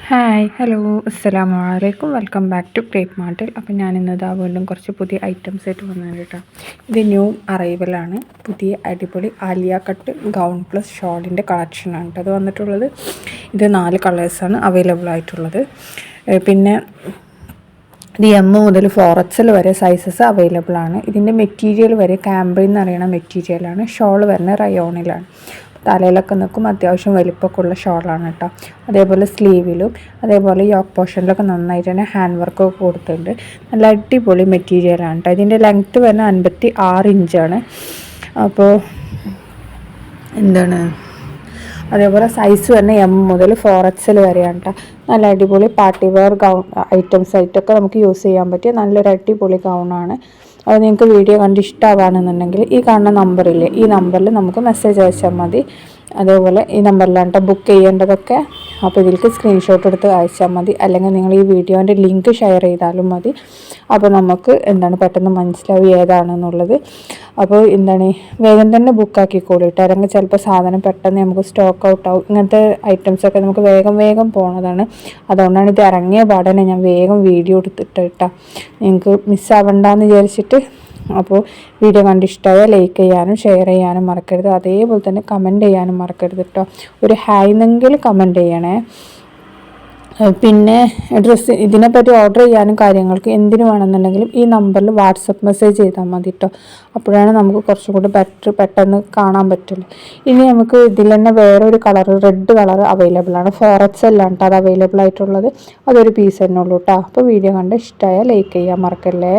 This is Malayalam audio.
ഹായ് ഹലോ അസ്സലാമു അലൈക്കും വെൽക്കം ബാക്ക് ടു ക്രേപ്പ് മാർട്ടിൽ. അപ്പോൾ ഞാനിന്നത് വീണ്ടും കുറച്ച് പുതിയ ഐറ്റംസ് ആയിട്ട് വന്നത് കേട്ടോ. ഇത് ന്യൂ അറൈവലാണ്. പുതിയ അടിപൊളി ആലിയ കട്ട് ഗൗൺ പ്ലസ് ഷോളിൻ്റെ കളക്ഷനാണ് കേട്ടോ അത് വന്നിട്ടുള്ളത്. ഇത് 4 കളേഴ്സാണ് അവൈലബിൾ ആയിട്ടുള്ളത്. പിന്നെ ഇത് എം മുതൽ 4XL വരെ സൈസസ് അവൈലബിൾ ആണ്. ഇതിൻ്റെ മെറ്റീരിയൽ വരെ കാംബ്രിൻ എന്ന് പറയുന്ന മെറ്റീരിയലാണ്. ഷോൾ വരുന്നത് റയോണിലാണ്. തലയിലൊക്കെ നിൽക്കും, അത്യാവശ്യം വലിപ്പമൊക്കെ ഉള്ള ഷോളാണ് കേട്ടോ. അതേപോലെ സ്ലീവിലും അതേപോലെ യോക്ക് പോർഷനിലൊക്കെ നന്നായിട്ട് തന്നെ ഹാൻഡ് വർക്കൊക്കെ കൊടുത്തിട്ടുണ്ട്. നല്ല അടിപൊളി മെറ്റീരിയലാണ് കേട്ടോ. ഇതിൻ്റെ ലെങ്ത്ത് വരുന്നത് 56 ഇഞ്ചാണ്. അപ്പോൾ അതേപോലെ സൈസ് വരുന്നത് എം മുതൽ 4XL വരെയാണ് കേട്ടോ. നല്ല അടിപൊളി പാർട്ടി വെയർ ഗൗൺ ഐറ്റംസ് ആയിട്ടൊക്കെ നമുക്ക് യൂസ് ചെയ്യാൻ പറ്റിയ നല്ലൊരു അടിപൊളി ഗൗണാണ്. അത് നിങ്ങൾക്ക് വീഡിയോ കണ്ട് ഇഷ്ടമാവുകയാണെന്നുണ്ടെങ്കിൽ ഈ കാണുന്ന നമ്പറില്ലേ, ഈ നമ്പറിൽ നമുക്ക് മെസ്സേജ് അയച്ചാൽ മതി. അതേപോലെ ഈ നമ്പറിലാണ് ബുക്ക് ചെയ്യേണ്ടതൊക്കെ. അപ്പോൾ ഇതിലേക്ക് സ്ക്രീൻഷോട്ട് എടുത്ത് അയച്ചാൽ മതി, അല്ലെങ്കിൽ നിങ്ങൾ ഈ വീഡിയോൻ്റെ ലിങ്ക് ഷെയർ ചെയ്താലും മതി. അപ്പോൾ നമുക്ക് പെട്ടെന്ന് മനസ്സിലാവും ഏതാണെന്നുള്ളത്. അപ്പോൾ വേഗം തന്നെ ബുക്കാക്കിക്കോളിട്ട്, അല്ലെങ്കിൽ ചിലപ്പോൾ സാധനം പെട്ടെന്ന് നമുക്ക് സ്റ്റോക്ക് ഔട്ട് ആവും. ഇങ്ങനത്തെ ഐറ്റംസൊക്കെ നമുക്ക് വേഗം പോണതാണ്. അതുകൊണ്ടാണ് ഇത് ഇറങ്ങിയ പാടനെ ഞാൻ വേഗം വീഡിയോ എടുത്തിട്ടാ, നിങ്ങൾക്ക് മിസ്സാവണ്ടെന്ന് വിചാരിച്ചിട്ട്. അപ്പോൾ വീഡിയോ കണ്ടിഷ്ടമായാൽ ലൈക്ക് ചെയ്യാനും ഷെയർ ചെയ്യാനും മറക്കരുത്. അതേപോലെ തന്നെ കമൻറ്റ് ചെയ്യാനും മറക്കരുത് കേട്ടോ. ഒരു ഹായ് എന്നെങ്കിലും കമൻറ്റ് ചെയ്യണേ. പിന്നെ ഇതിനെപ്പറ്റി ഓർഡർ ചെയ്യാനും കാര്യങ്ങൾക്ക് എന്തിനു വേണമെന്നുണ്ടെങ്കിലും ഈ നമ്പറിൽ വാട്സപ്പ് മെസ്സേജ് ചെയ്താൽ മതി കേട്ടോ. അപ്പോഴാണ് നമുക്ക് കുറച്ചും കൂടി പെട്ടെന്ന് കാണാൻ പറ്റുള്ളൂ. ഇനി നമുക്ക് ഇതിൽ തന്നെ വേറൊരു കളർ, റെഡ് കളർ അവൈലബിൾ ആണ്. 4XL ആണ് കേട്ടോ അത് അവൈലബിൾ ആയിട്ടുള്ളത്. അതൊരു പീസ് തന്നെ ഉള്ളൂ കേട്ടോ. അപ്പോൾ വീഡിയോ കണ്ട് ഇഷ്ടമായാൽ ലൈക്ക് ചെയ്യാൻ മറക്കല്ലേ.